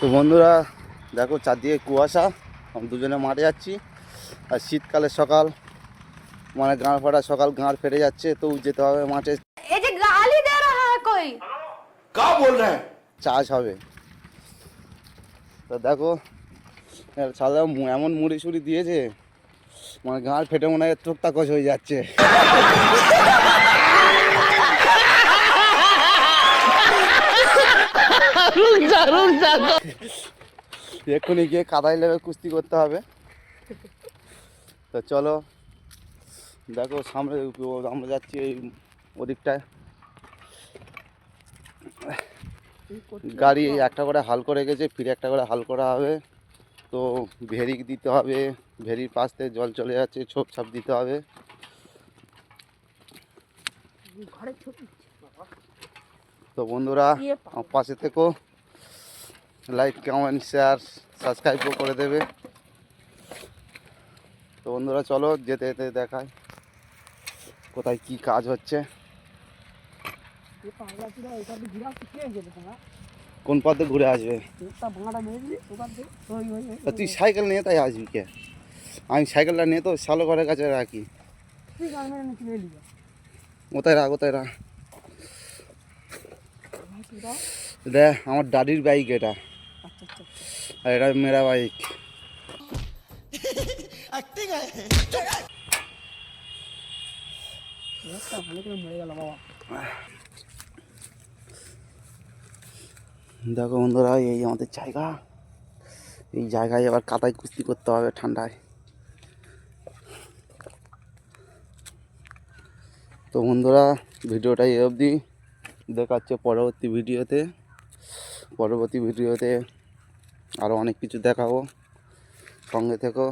তো বন্ধুরা দেখো চারদিকে কুয়াশা, আমি দুজনে মাঠে যাচ্ছি। আর শীতকালে সকাল, মানে গাঁড় ফাটা সকাল, গাঁড় ফেটে যাচ্ছে, তো যেতে হবে মাঠে। ये जो गाली दे रहा है कोई क्या बोल रहे हैं? চাষ হবে। তো দেখো সাদা এমন মুড়ি সুড়ি দিয়েছে, মানে গাঁড় ফেটে মনে হয় চোখটা কষ হয়ে যাচ্ছে। এক্ষুনি গিয়ে কাদায় লেবে কুস্তি করতে হবে। তো চলো দেখো সামনে আমরা যাচ্ছি এই ওদিকটায়। গাড়ি একটা করে হাল করে গেছে, ফিরে একটা করে হাল করা হবে। তো ভেরি দিতে হবে, ভেরির পাশ থেকে জল চলে যাচ্ছে, ছোপ ছাপ দিতে হবে। তো বন্ধুরা আমার পাশে থেকো, লাইক কমেন্ট শেয়ার সাবস্ক্রাইব করে দেবে। তো বন্ধুরা চলো যেতে যেতে দেখায় কোথায় কি কাজ হচ্ছে। কোন পথে ঘুরে আসবে? তুই সাইকেল নিয়ে তাই আসবি কে? আমি সাইকেলটা নিয়ে তো শালো ঘরের কাছে রাখি। কোথায় রাখ, কোথায় রাখ। দেখ আমার দাদির বাইক এটা, আর এটা মেরা বাইক। দেখো বন্ধুরা এই আমাদের জায়গা, এই জায়গায় আবার কাদায় কুস্তি করতে হবে ঠান্ডায়। তো বন্ধুরা ভিডিওটা এই অবধি, দেখাচ্ছে পরবর্তী ভিডিওতে আরও অনেক কিছু দেখাবো, সঙ্গে থেকো।